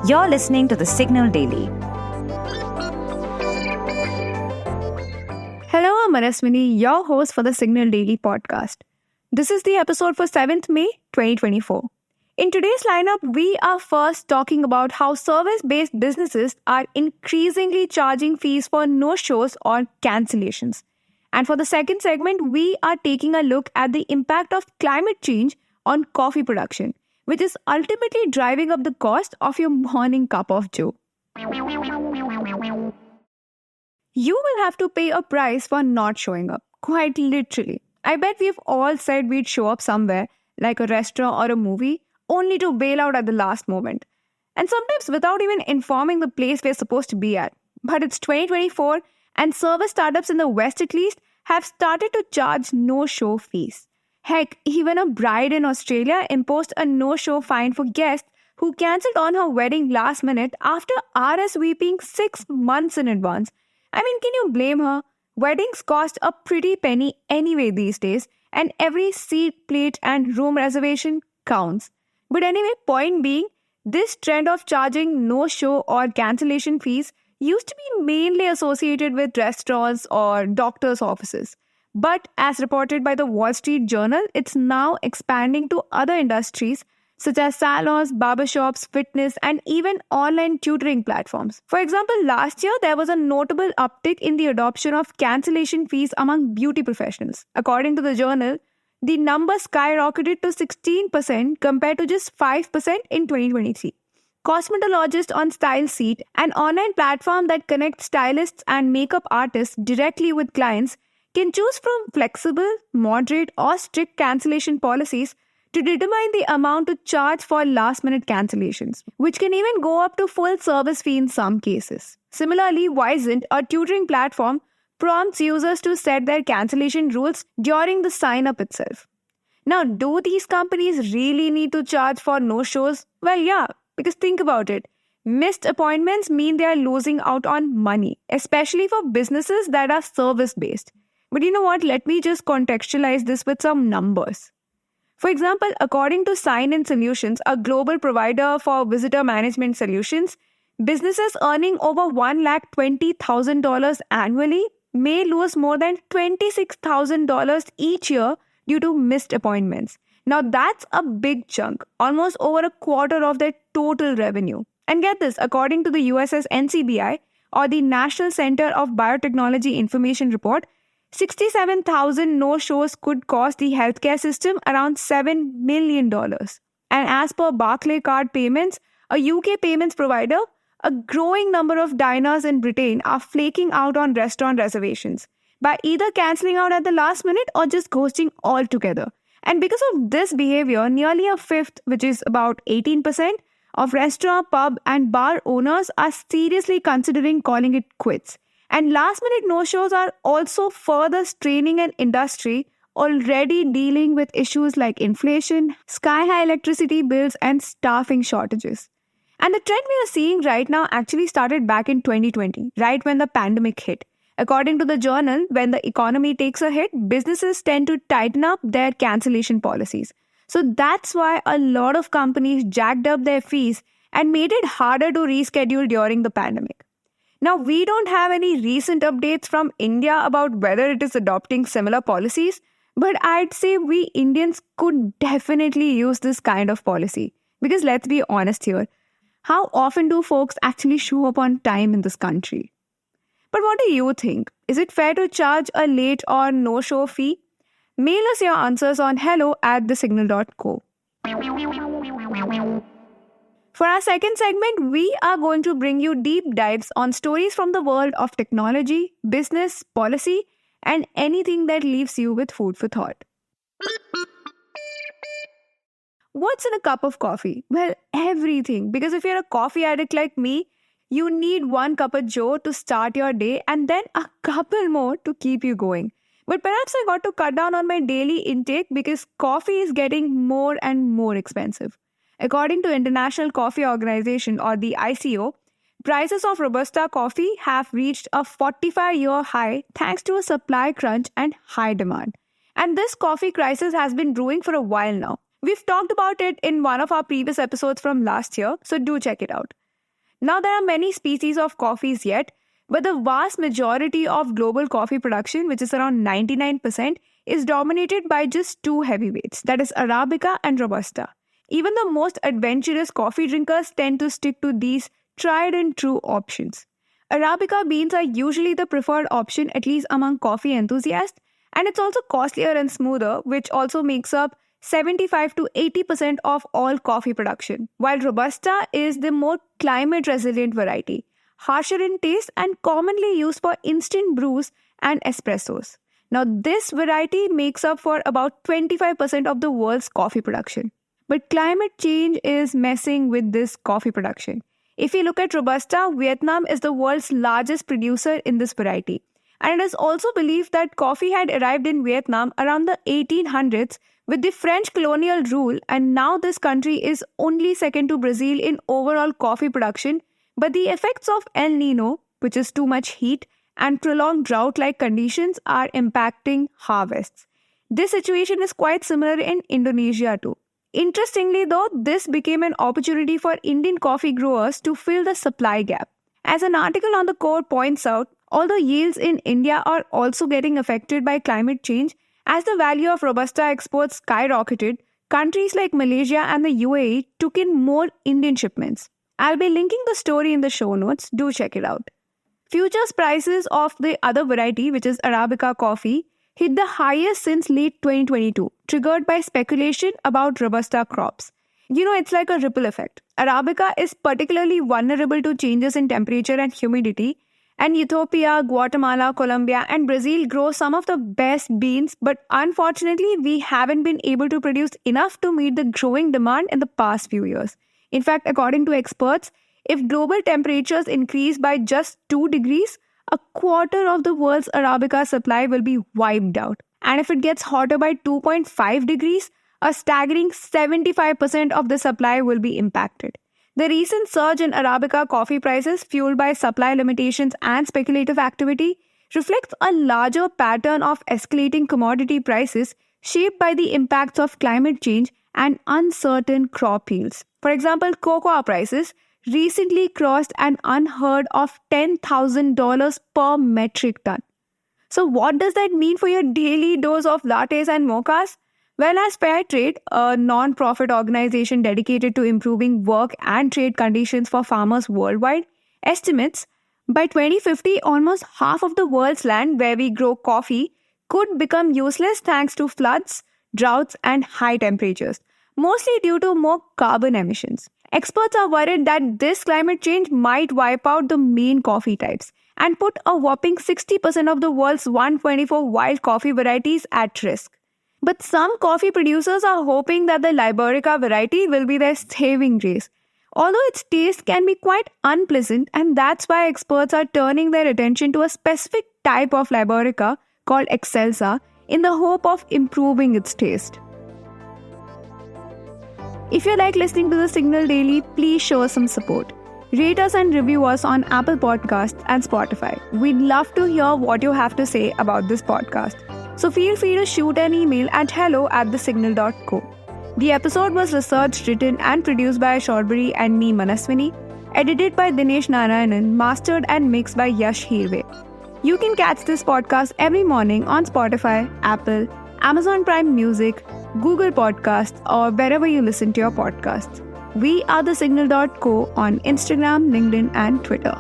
You're listening to The Signal Daily. Hello, I'm Manaswini, your host for the Signal Daily podcast. This is the episode for 7th May 2024. In today's lineup, we are first talking about how service-based businesses are increasingly charging fees for no-shows or cancellations. And for the second segment, we are taking a look at the impact of climate change on coffee production, which is ultimately driving up the cost of your morning cup of joe. You will have to pay a price for not showing up, quite literally. I bet we've all said we'd show up somewhere, like a restaurant or a movie, only to bail out at the last moment. And sometimes without even informing the place we're supposed to be at. But it's 2024, and service startups in the West at least have started to charge no-show fees. Heck, even a bride in Australia imposed a no-show fine for guests who cancelled on her wedding last minute after RSVPing 6 months in advance. I mean, can you blame her? Weddings cost a pretty penny anyway these days, and every seat, plate, and room reservation counts. But anyway, point being, this trend of charging no-show or cancellation fees used to be mainly associated with restaurants or doctors' offices. But as reported by the Wall Street Journal, it's now expanding to other industries such as salons, barbershops, fitness, and even online tutoring platforms. For example, last year there was a notable uptick in the adoption of cancellation fees among beauty professionals. According to the journal, the number skyrocketed to 16% compared to just 5% in 2023. Cosmetologist on StyleSeat, an online platform that connects stylists and makeup artists directly with clients, can choose from flexible, moderate, or strict cancellation policies to determine the amount to charge for last-minute cancellations, which can even go up to full service fee in some cases. Similarly, Wisent, a tutoring platform, prompts users to set their cancellation rules during the sign-up itself. Now, do these companies really need to charge for no-shows? Well, yeah, because think about it. Missed appointments mean they are losing out on money, especially for businesses that are service-based. But you know what? Let me just contextualize this with some numbers. For example, according to Sign-In Solutions, a global provider for visitor management solutions, businesses earning over $120,000 annually may lose more than $26,000 each year due to missed appointments. Now that's a big chunk, almost over a quarter of their total revenue. And get this, according to the US's NCBI, or the National Center of Biotechnology Information Report, 67,000 no-shows could cost the healthcare system around $7 million. And as per Barclaycard Payments, a UK payments provider, a growing number of diners in Britain are flaking out on restaurant reservations by either cancelling out at the last minute or just ghosting altogether. And because of this behavior, nearly a fifth, which is about 18%, of restaurant, pub, and bar owners are seriously considering calling it quits. And last-minute no-shows are also further straining an industry already dealing with issues like inflation, sky-high electricity bills, and staffing shortages. And the trend we are seeing right now actually started back in 2020, right when the pandemic hit. According to the journal, when the economy takes a hit, businesses tend to tighten up their cancellation policies. So that's why a lot of companies jacked up their fees and made it harder to reschedule during the pandemic. Now, we don't have any recent updates from India about whether it is adopting similar policies, but I'd say we Indians could definitely use this kind of policy. Because let's be honest here, how often do folks actually show up on time in this country? But what do you think? Is it fair to charge a late or no-show fee? Mail us your answers on hello@thesignal.co. For our second segment, we are going to bring you deep dives on stories from the world of technology, business, policy, and anything that leaves you with food for thought. What's in a cup of coffee? Well, everything. Because if you're a coffee addict like me, you need 1 cup of joe to start your day and then a couple more to keep you going. But perhaps I got to cut down on my daily intake because coffee is getting more and more expensive. According to International Coffee Organization, or the ICO, prices of Robusta coffee have reached a 45-year high thanks to a supply crunch and high demand. And this coffee crisis has been brewing for a while now. We've talked about it in one of our previous episodes from last year, so do check it out. Now, there are many species of coffees yet, but the vast majority of global coffee production, which is around 99%, is dominated by just two heavyweights, that is Arabica and Robusta. Even the most adventurous coffee drinkers tend to stick to these tried and true options. Arabica beans are usually the preferred option, at least among coffee enthusiasts, and it's also costlier and smoother, which also makes up 75 to 80% of all coffee production, while Robusta is the more climate resilient variety, harsher in taste and commonly used for instant brews and espressos. Now, this variety makes up for about 25% of the world's coffee production. But climate change is messing with this coffee production. If you look at Robusta, Vietnam is the world's largest producer in this variety. And it is also believed that coffee had arrived in Vietnam around the 1800s with the French colonial rule, and now this country is only second to Brazil in overall coffee production. But the effects of El Nino, which is too much heat, and prolonged drought-like conditions are impacting harvests. This situation is quite similar in Indonesia too. Interestingly though, this became an opportunity for Indian coffee growers to fill the supply gap. As an article on the Core points out, although yields in India are also getting affected by climate change, as the value of Robusta exports skyrocketed, countries like Malaysia and the UAE took in more Indian shipments. I'll be linking the story in the show notes, do check it out. Futures prices of the other variety, which is Arabica coffee, hit the highest since late 2022, triggered by speculation about Robusta crops. It's like a ripple effect. Arabica is particularly vulnerable to changes in temperature and humidity, and Ethiopia, Guatemala, Colombia, and Brazil grow some of the best beans, but unfortunately, we haven't been able to produce enough to meet the growing demand in the past few years. In fact, according to experts, if global temperatures increase by just 2 degrees, a quarter of the world's Arabica supply will be wiped out. And if it gets hotter by 2.5 degrees, a staggering 75% of the supply will be impacted. The recent surge in Arabica coffee prices, fueled by supply limitations and speculative activity, reflects a larger pattern of escalating commodity prices shaped by the impacts of climate change and uncertain crop yields. For example, cocoa prices recently crossed an unheard of $10,000 per metric ton. So what does that mean for your daily dose of lattes and mochas? Well, as Fairtrade, a non-profit organization dedicated to improving work and trade conditions for farmers worldwide, estimates by 2050, almost half of the world's land where we grow coffee could become useless thanks to floods, droughts, and high temperatures, mostly due to more carbon emissions. Experts are worried that this climate change might wipe out the main coffee types and put a whopping 60% of the world's 124 wild coffee varieties at risk. But some coffee producers are hoping that the Liberica variety will be their saving grace, although its taste can be quite unpleasant, and that's why experts are turning their attention to a specific type of Liberica called Excelsa in the hope of improving its taste. If you like listening to The Signal Daily, please show us some support. Rate us and review us on Apple Podcasts and Spotify. We'd love to hear what you have to say about this podcast. So feel free to shoot an email at hello@thesignal.co. The episode was researched, written and produced by Shorbari and me, Manaswini. Edited by Dinesh Narayanan, mastered and mixed by Yash Hirve. You can catch this podcast every morning on Spotify, Apple, Amazon Prime Music, Google Podcasts, or wherever you listen to your podcasts. We are thesignal.co on Instagram, LinkedIn, and Twitter.